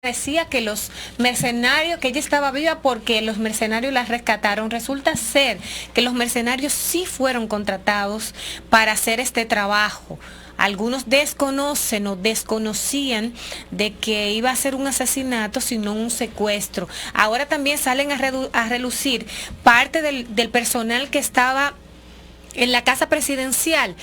decía que los mercenarios, que ella estaba viva porque los mercenarios la rescataron. Resulta ser que los mercenarios sí fueron contratados para hacer este trabajo. Algunos desconocen o desconocían de que iba a ser un asesinato, sino un secuestro. Ahora también salen a relucir parte del personal que estaba en la casa presidencial,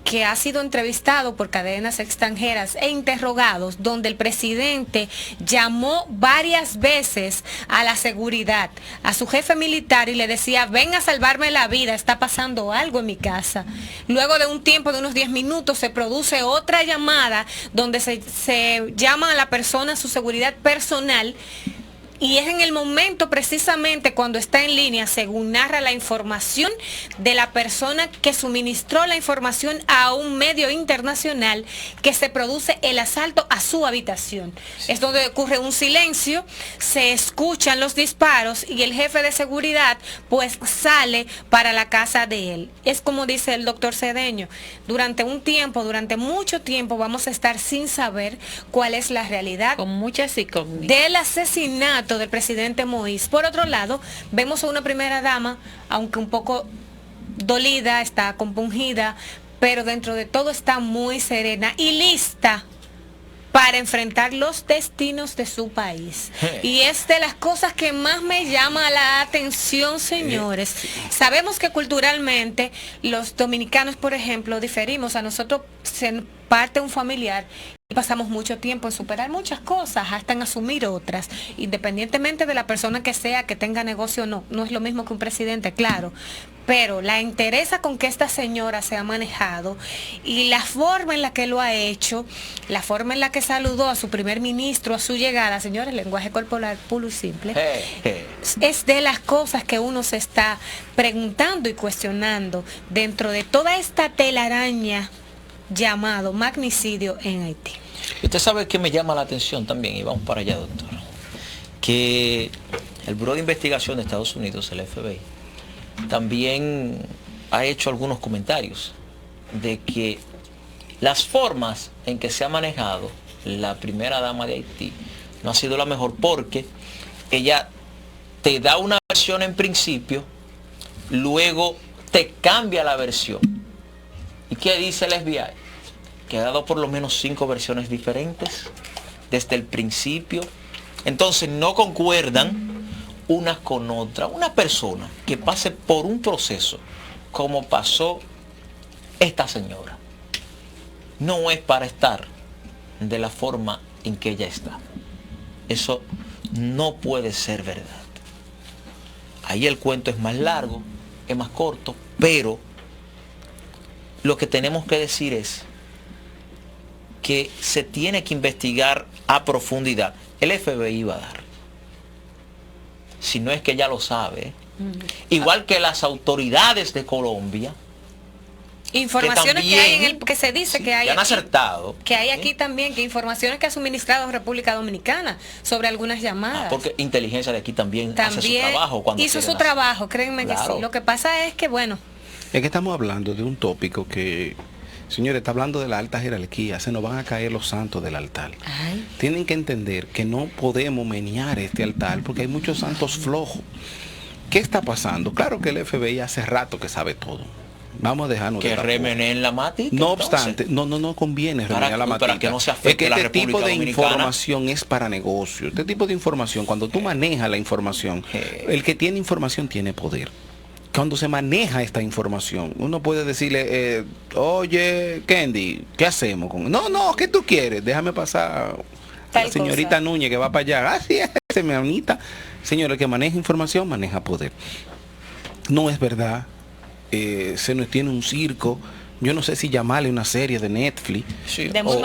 que ha sido entrevistado por cadenas extranjeras e interrogados, donde el presidente llamó varias veces a la seguridad, a su jefe militar, y le decía: ven a salvarme la vida, está pasando algo en mi casa. Luego de un tiempo de unos 10 minutos se produce otra llamada donde se llama a la persona, a su seguridad personal, y es en el momento precisamente cuando está en línea, según narra la información de la persona que suministró la información a un medio internacional, que se produce el asalto a su habitación. Es donde ocurre un silencio, se escuchan los disparos y el jefe de seguridad pues sale para la casa de él. Es como dice el doctor Cedeño, durante un tiempo, durante mucho tiempo vamos a estar sin saber cuál es la realidad, con muchas incógnitas, del asesinato del presidente Moïse. Por otro lado, vemos a una primera dama, aunque un poco dolida, está compungida, pero dentro de todo está muy serena y lista para enfrentar los destinos de su país. Y es de las cosas que más me llama la atención, señores. Sabemos que culturalmente los dominicanos, por ejemplo, diferimos. A nosotros se parte un familiar y pasamos mucho tiempo en superar muchas cosas, hasta en asumir otras, independientemente de la persona que sea, que tenga negocio o no. No es lo mismo que un presidente, claro, pero la interesa con que esta señora se ha manejado y la forma en la que lo ha hecho, la forma en la que saludó a su primer ministro a su llegada, señores, lenguaje corporal puro y simple, es de las cosas que uno se está preguntando y cuestionando dentro de toda esta telaraña llamado magnicidio en Haití. Usted sabe que me llama la atención también, y vamos para allá, doctor, que el Buró de Investigación de Estados Unidos, el FBI, también ha hecho algunos comentarios de que las formas en que se ha manejado la primera dama de Haití no ha sido la mejor, porque ella te da una versión en principio, luego te cambia la versión. ¿Y qué dice el FBI? Que ha dado por lo menos 5 versiones diferentes desde el principio. Entonces no concuerdan unas con otras. Una persona que pase por un proceso como pasó esta señora, no es para estar de la forma en que ella está. Eso no puede ser verdad. Ahí el cuento es más largo, es más corto, pero lo que tenemos que decir es que se tiene que investigar a profundidad. El FBI va a dar, si no es que ya lo sabe, igual que las autoridades de Colombia, informaciones que hay en el, que se dice, sí, que hay han aquí, acertado, que hay aquí también, que informaciones que ha suministrado República Dominicana sobre algunas llamadas. Porque inteligencia de aquí también hace su trabajo cuando hizo su trabajo, créanme, claro, que sí. Lo que pasa es que, bueno, es que estamos hablando de un tópico que, señores, está hablando de la alta jerarquía, se nos van a caer los santos del altar. Ay. Tienen que entender que no podemos menear este altar porque hay muchos santos flojos. ¿Qué está pasando? Claro que el FBI hace rato que sabe todo. Vamos a dejarnos que remenen la matita. No obstante, no conviene remener la matita. Para que no se afecte es que este tipo de Dominicana. Información es para negocio. Este tipo de información, cuando tú manejas la información, el que tiene información tiene poder. Cuando se maneja esta información, uno puede decirle, oye, Kendi, ¿qué hacemos con? No, ¿qué tú quieres? Déjame pasar a la señorita cosa. Núñez que va para allá. Así es, señorita. Señor, el que maneja información, maneja poder. No es verdad. Se nos tiene un circo. Yo no sé si llamarle una serie de Netflix, sí, de muy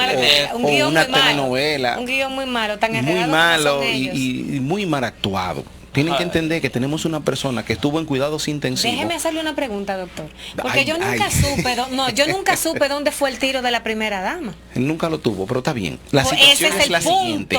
o una telenovela. Un guión muy malo, tan muy malo y muy mal actuado. Tienen que entender que tenemos una persona que estuvo en cuidados intensivos. Déjeme hacerle una pregunta, doctor. Porque yo nunca supe dónde fue el tiro de la primera dama. Él nunca lo tuvo, pero está bien. La situación es la siguiente.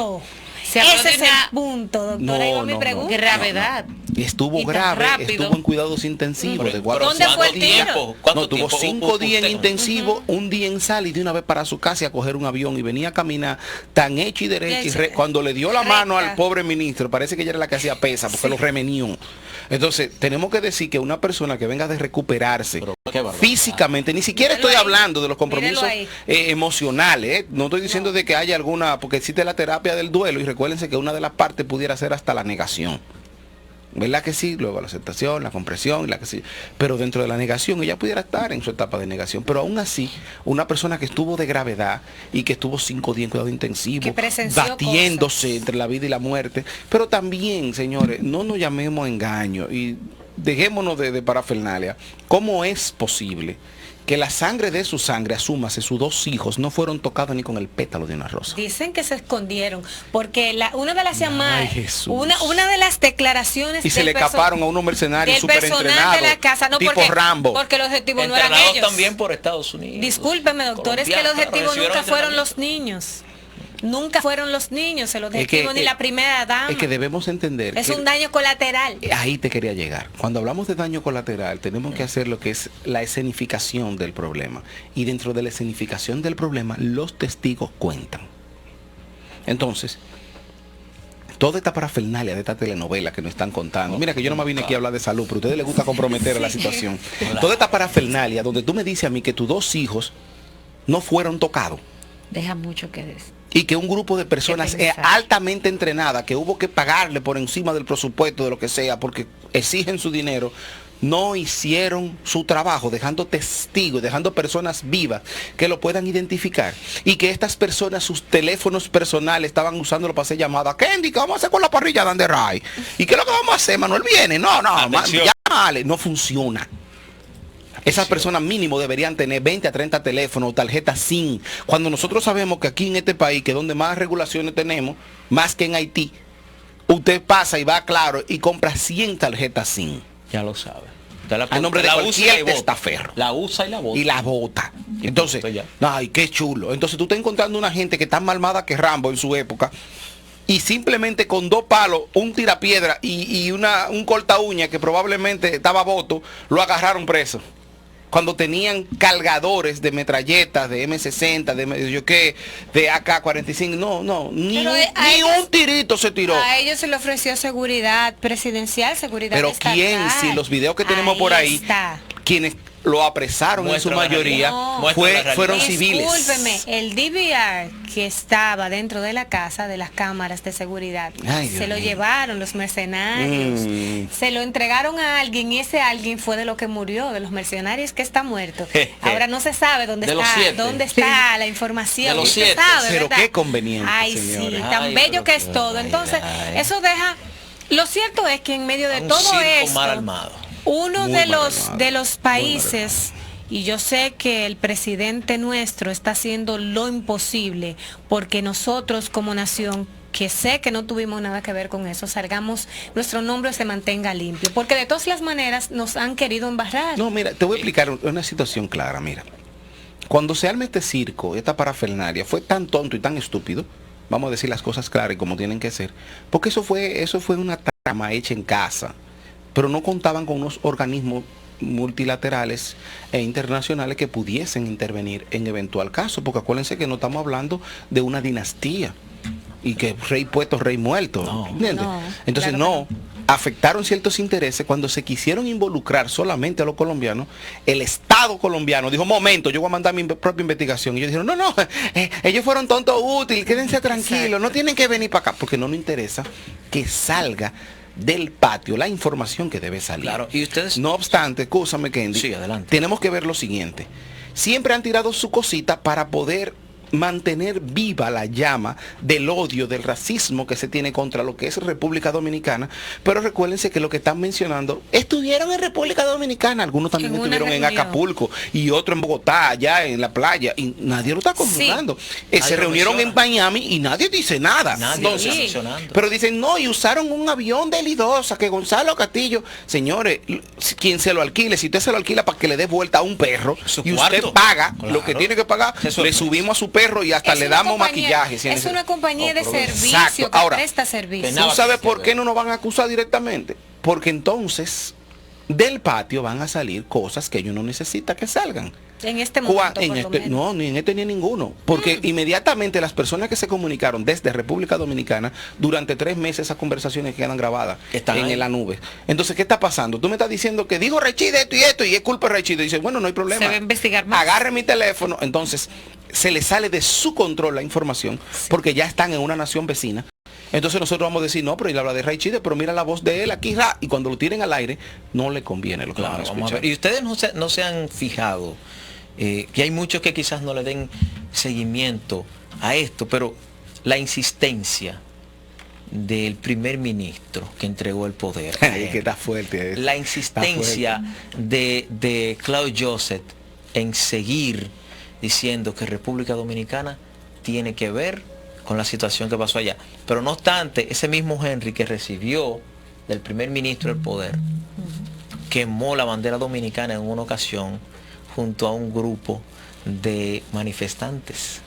Ese es el punto, doctora. No, mi pregunta. Gravedad. Estuvo Y tan grave, rápido. estuvo en cuidados intensivos. De guardia. ¿Dónde fue el tiro? No, tuvo 5 días en intensivo, un día en sal y de una vez para su casa y a coger un avión y venía a caminar tan hecho y derecho. Cuando le dio la mano al pobre ministro, parece que ella era la que hacía pesa porque lo remenió. Entonces, tenemos que decir que una persona que venga de recuperarse físicamente, ni siquiera estoy hablando de los compromisos emocionales, no estoy diciendo de que haya alguna, porque existe la terapia del duelo y recuérdense que una de las partes pudiera ser hasta la negación. ¿Verdad que sí? Luego la aceptación, la compresión, la que sí. Pero dentro de la negación, ella pudiera estar en su etapa de negación. Pero aún así, una persona que estuvo de gravedad y que estuvo 5 días en cuidado intensivo, batiéndose entre la vida y la muerte. Pero también, señores, no nos llamemos a engaño y dejémonos de parafernalia. ¿Cómo es posible que la sangre de su sangre, asúmase, sus 2 hijos, no fueron tocados ni con el pétalo de una rosa? Dicen que se escondieron, porque una de las llamadas, una de las declaraciones y se le escaparon a unos mercenarios súper entrenados, de la casa, no, tipo porque, Rambo. Porque el objetivo no eran ellos. También por Estados Unidos. Discúlpeme, doctor, es que el objetivo nunca fueron los niños. Nunca fueron los niños el objetivo, ni la primera dama. Es que debemos entender. Es un daño colateral. Ahí te quería llegar. Cuando hablamos de daño colateral, tenemos que hacer lo que es la escenificación del problema. Y dentro de la escenificación del problema, los testigos cuentan. Entonces, toda esta parafernalia de esta telenovela que nos están contando. Mira que yo no me vine aquí a hablar de salud, pero a ustedes les gusta comprometer a la situación. Toda esta parafernalia donde tú me dices a mí que tus 2 hijos no fueron tocados. Deja mucho que decir. Y que un grupo de personas altamente entrenadas, que hubo que pagarle por encima del presupuesto, de lo que sea, porque exigen su dinero, no hicieron su trabajo, dejando testigos, dejando personas vivas que lo puedan identificar. Y que estas personas, sus teléfonos personales, estaban usándolo para hacer llamadas. Kendi, ¿qué vamos a hacer con la parrilla de Anderray? ¿Y qué es lo que vamos a hacer? Manuel viene. No, llámale. No funciona. Esas personas mínimo deberían tener 20 a 30 teléfonos o tarjetas SIM. Cuando nosotros sabemos que aquí en este país, que donde más regulaciones tenemos, más que en Haití, usted pasa y va Claro y compra 100 tarjetas SIM. Ya lo sabe. A nombre de cualquier testaferro. La usa y la bota. Y la bota. Entonces, ay, qué chulo. Entonces tú estás encontrando una gente que está más armada que Rambo en su época. Y simplemente con 2 palos, un tirapiedra y un corta uña que probablemente estaba voto, lo agarraron preso. Cuando tenían cargadores de metralletas, de M60, de AK-45, ni un tirito se tiró. A ellos se le ofreció seguridad presidencial, seguridad Pero estatal. ¿quién? Si los videos que tenemos por ahí, quienes lo apresaron en su mayoría fueron civiles. Discúlpeme, el DVR que estaba dentro de la casa, de las cámaras de seguridad, se lo llevaron los mercenarios, se lo entregaron a alguien y ese alguien fue de lo que murió, de los mercenarios que está muerto. Ahora no se sabe dónde está la información. De los 7. Pero qué conveniente. Ay, señora. Sí, tan bello que es todo. Entonces, eso deja. Lo cierto es que en medio de todo esto, mal armado. Uno de los países, y yo sé que el presidente nuestro está haciendo lo imposible porque nosotros como nación, que sé que no tuvimos nada que ver con eso, salgamos, nuestro nombre se mantenga limpio, porque de todas las maneras nos han querido embarrar. No, mira, te voy a explicar una situación clara, mira. Cuando se arma este circo, esta parafernalia, fue tan tonto y tan estúpido, vamos a decir las cosas claras y como tienen que ser, porque eso fue una trama hecha en casa. Pero no contaban con unos organismos multilaterales e internacionales que pudiesen intervenir en eventual caso, porque acuérdense que no estamos hablando de una dinastía y que rey puesto, rey muerto, ¿entiendes? Entonces claro, afectaron ciertos intereses. Cuando se quisieron involucrar solamente a los colombianos, el Estado colombiano dijo, momento, yo voy a mandar mi propia investigación. Y ellos dijeron, no, ellos fueron tontos útiles, quédense tranquilos, no tienen que venir para acá, porque no nos interesa que salga del patio la información que debe salir. Claro, y ustedes... No obstante, escúchame, Kendi, sí, adelante. Tenemos que ver lo siguiente. Siempre han tirado su cosita para poder mantener viva la llama del odio, del racismo que se tiene contra lo que es República Dominicana, pero recuérdense que lo que están mencionando, estuvieron en República Dominicana, algunos también estuvieron en Acapulco y otro en Bogotá, allá en la playa, y nadie lo está confirmando. Se reunieron en Miami y nadie dice nada. Entonces, pero dicen, no, y usaron un avión de Lidosa, que Gonzalo Castillo, señores, quien se lo alquile, si usted se lo alquila para que le dé vuelta a un perro, y usted paga lo que tiene que pagar, le subimos a su perro y hasta le damos maquillaje. Es una compañía de servicio que presta servicio. ¿Tú sabes por qué no nos van a acusar directamente? porque entonces del patio van a salir cosas que ellos no necesitan que salgan. En este momento, no, ni en este ni en ninguno. Porque inmediatamente las personas que se comunicaron desde República Dominicana, durante 3 meses esas conversaciones quedan grabadas en la nube. Entonces, ¿qué está pasando? Tú me estás diciendo que dijo Rechid esto y es culpa de Rechid. Y dice, bueno, no hay problema. Se va a investigar más. Agarre mi teléfono. Entonces, se le sale de su control la información porque ya están en una nación vecina. Entonces nosotros vamos a decir, no, pero él habla de Rechid, pero mira la voz de él aquí, y cuando lo tiren al aire, no le conviene lo que van a escuchar. Vamos a ver. Y ustedes no se han fijado que hay muchos que quizás no le den seguimiento a esto, pero la insistencia del primer ministro que entregó el poder. Que está fuerte. La insistencia de Claude Joseph en seguir diciendo que República Dominicana tiene que ver con la situación que pasó allá. Pero no obstante, ese mismo Henry que recibió del primer ministro el poder, quemó la bandera dominicana en una ocasión junto a un grupo de manifestantes,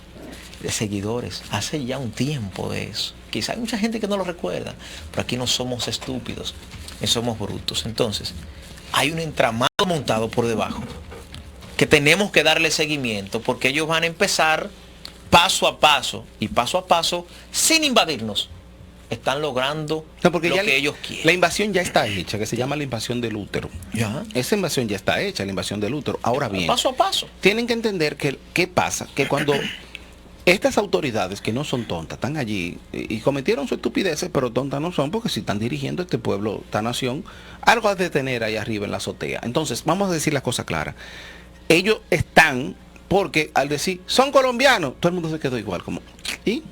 de seguidores, hace ya un tiempo de eso. Quizá hay mucha gente que no lo recuerda, pero aquí no somos estúpidos, ni somos brutos. Entonces, hay un entramado montado por debajo, que tenemos que darle seguimiento, porque ellos van a empezar paso a paso, sin invadirnos. Están logrando lo que ellos quieren. La invasión ya está hecha, que se llama la invasión del útero. ¿Ya? Esa invasión ya está hecha, la invasión del útero. Ahora bien, paso a paso. Tienen que entender que qué pasa, que cuando estas autoridades que no son tontas, están allí y cometieron sus estupideces, pero tontas no son, porque si están dirigiendo este pueblo, esta nación, algo ha de tener ahí arriba en la azotea. Entonces, vamos a decir la cosa clara. Ellos están, porque al decir, son colombianos, todo el mundo se quedó igual, como, ¿y?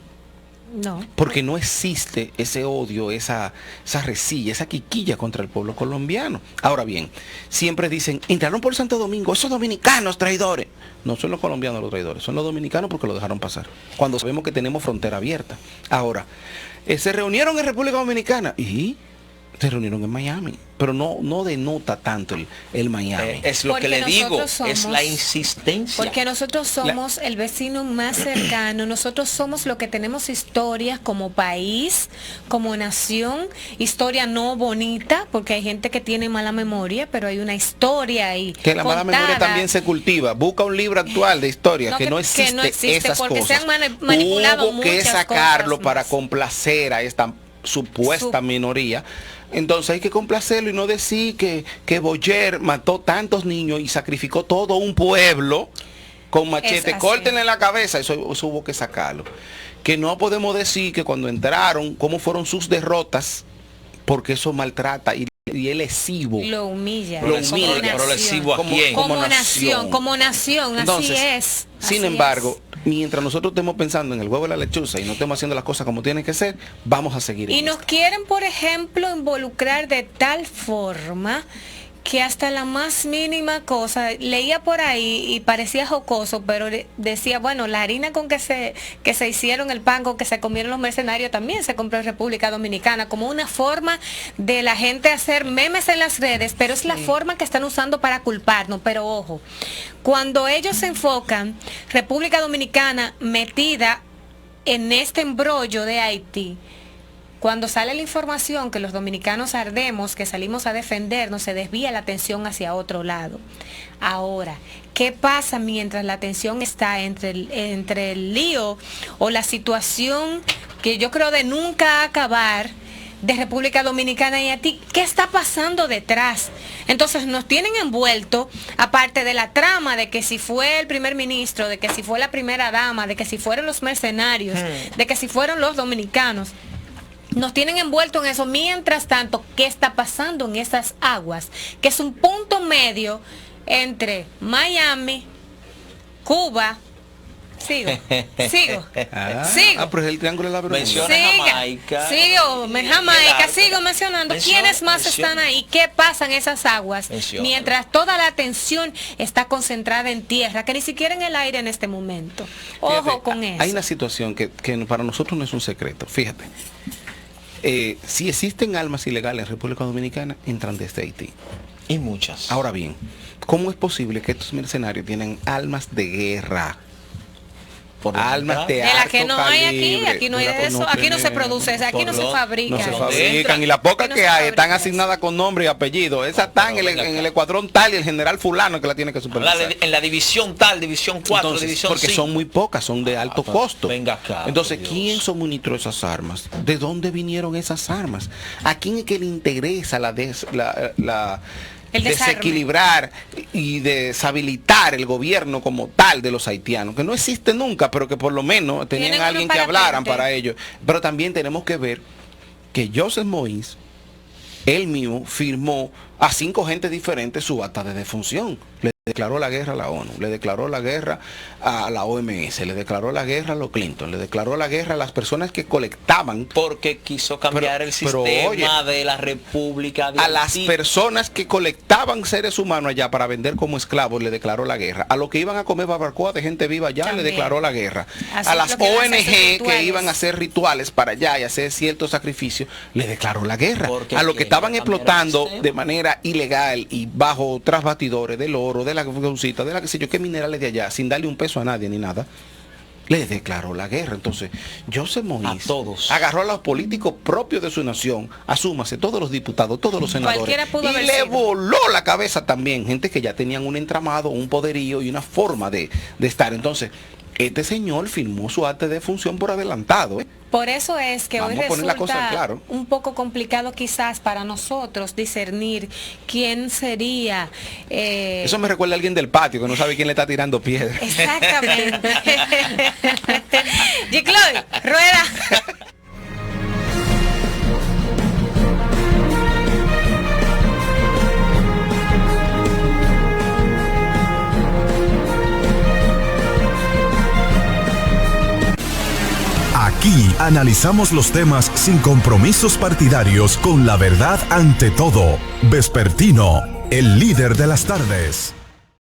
No. Porque no existe ese odio, esa resilla, esa quiquilla contra el pueblo colombiano. Ahora bien, siempre dicen, entraron por Santo Domingo, esos dominicanos traidores. No son los colombianos los traidores, son los dominicanos porque lo dejaron pasar. Cuando sabemos que tenemos frontera abierta. Ahora, se reunieron en República Dominicana y se reunieron en Miami, pero no denota tanto el Miami. Es lo que le digo, es la insistencia. Porque nosotros somos el vecino más cercano, nosotros somos lo que tenemos historias como país, como nación, historia no bonita, porque hay gente que tiene mala memoria, pero hay una historia ahí. Que la mala memoria también se cultiva. Busca un libro actual de historia, que no existe esas porque cosas. se han manipulado Hubo que sacarlo para más. complacer a esta supuesta minoría. Entonces hay que complacerlo y no decir que Boyer mató tantos niños y sacrificó todo un pueblo con machete. Córtenle la cabeza, eso hubo que sacarlo. Que no podemos decir que cuando entraron, cómo fueron sus derrotas, porque eso maltrata y es lesivo. Lo humilla. Pero lesivo ¿a quién? Como nación, entonces, así es. Sin embargo, mientras nosotros estemos pensando en el huevo de la lechuza y no estemos haciendo las cosas como tienen que ser, vamos a seguir. Y nos quieren, por ejemplo, involucrar de tal forma que hasta la más mínima cosa, leía por ahí y parecía jocoso, pero decía, bueno, la harina con que se hicieron, el pan con que se comieron los mercenarios también se compró en República Dominicana, como una forma de la gente hacer memes en las redes, pero es la forma que están usando para culparnos. Pero ojo, cuando ellos se enfocan, República Dominicana metida en este embrollo de Haití, cuando sale la información que los dominicanos ardemos, que salimos a defendernos, se desvía la atención hacia otro lado. Ahora, ¿qué pasa mientras la atención está entre el lío o la situación que yo creo de nunca acabar de República Dominicana y Haití? ¿Qué está pasando detrás? Entonces nos tienen envuelto, aparte de la trama de que si fue el primer ministro, de que si fue la primera dama, de que si fueron los mercenarios, de que si fueron los dominicanos. Nos tienen envuelto en eso. Mientras tanto, ¿qué está pasando en esas aguas? Que es un punto medio entre Miami, Cuba. Sigo. Pero es el triángulo de la Bermuda. Jamaica. Sigo mencionando. ¿Quiénes más están ahí? ¿Qué pasa en esas aguas? Mientras toda la atención está concentrada en tierra, que ni siquiera en el aire en este momento. Ojo. Fíjate, con eso. Hay una situación que para nosotros no es un secreto. Fíjate. Si existen armas ilegales en República Dominicana, entran desde Haití. Y muchas. Ahora bien, ¿cómo es posible que estos mercenarios tienen armas de guerra? armas de De la alto que no hay calibre. aquí no hay de eso, aquí no se produce, aquí no se fabrica. No se fabrican, y las pocas Aquí no que se hay fabrica están asignadas con nombre y apellido. Esa están en el escuadrón tal y el general fulano que la tiene que supervisar. En la división tal, división 4, Entonces, división porque 5. son muy pocas, son de alto costo. Venga acá. Entonces, por ¿quién Dios. suministró esas armas? ¿De dónde vinieron esas armas? ¿A quién es que le interesa El desarme. desequilibrar y deshabilitar el gobierno como tal de los haitianos? Que no existe nunca, pero que por lo menos tenían Tienen a alguien uno que para hablaran frente. para ello. Pero también tenemos que ver que Joseph Moïse, él mismo, firmó a 5 gentes diferentes su acta de defunción. Le declaró la guerra a la ONU, le declaró la guerra a la OMS, le declaró la guerra a los Clinton, le declaró la guerra a las personas que colectaban, Porque quiso cambiar el pero, sistema oye, de la República de a las Haití. personas que colectaban seres humanos allá para vender como esclavos, le declaró la guerra. A los que iban a comer barbacoa de gente viva allá, También. le declaró la guerra. Así A es las lo que iban a hacer ONG que rituales. iban a hacer rituales para allá y hacer ciertos sacrificios, le declaró la guerra. Porque A los que quería estaban cambiar el explotando sistema. de manera ilegal y bajo tras bastidores del oro, de la cosita, de la que sé yo, qué minerales de allá, sin darle un peso a nadie ni nada, le declaró la guerra. Entonces, Joseph Moïse A todos. agarró a los políticos propios de su nación, asúmase, todos los diputados, todos los senadores, Cualquiera pudo y haber le sido. voló la cabeza también, gente que ya tenían un entramado, un poderío y una forma de estar. Entonces, este señor firmó su acta de función por adelantado, ¿eh? Por eso es que Vamos hoy a poner la cosa resulta claro. un poco complicado quizás para nosotros discernir quién sería. Eso me recuerda a alguien del patio que no sabe quién le está tirando piedra. Exactamente. Gicloy, rueda. Aquí analizamos los temas sin compromisos partidarios con la verdad ante todo. Vespertino, el líder de las tardes.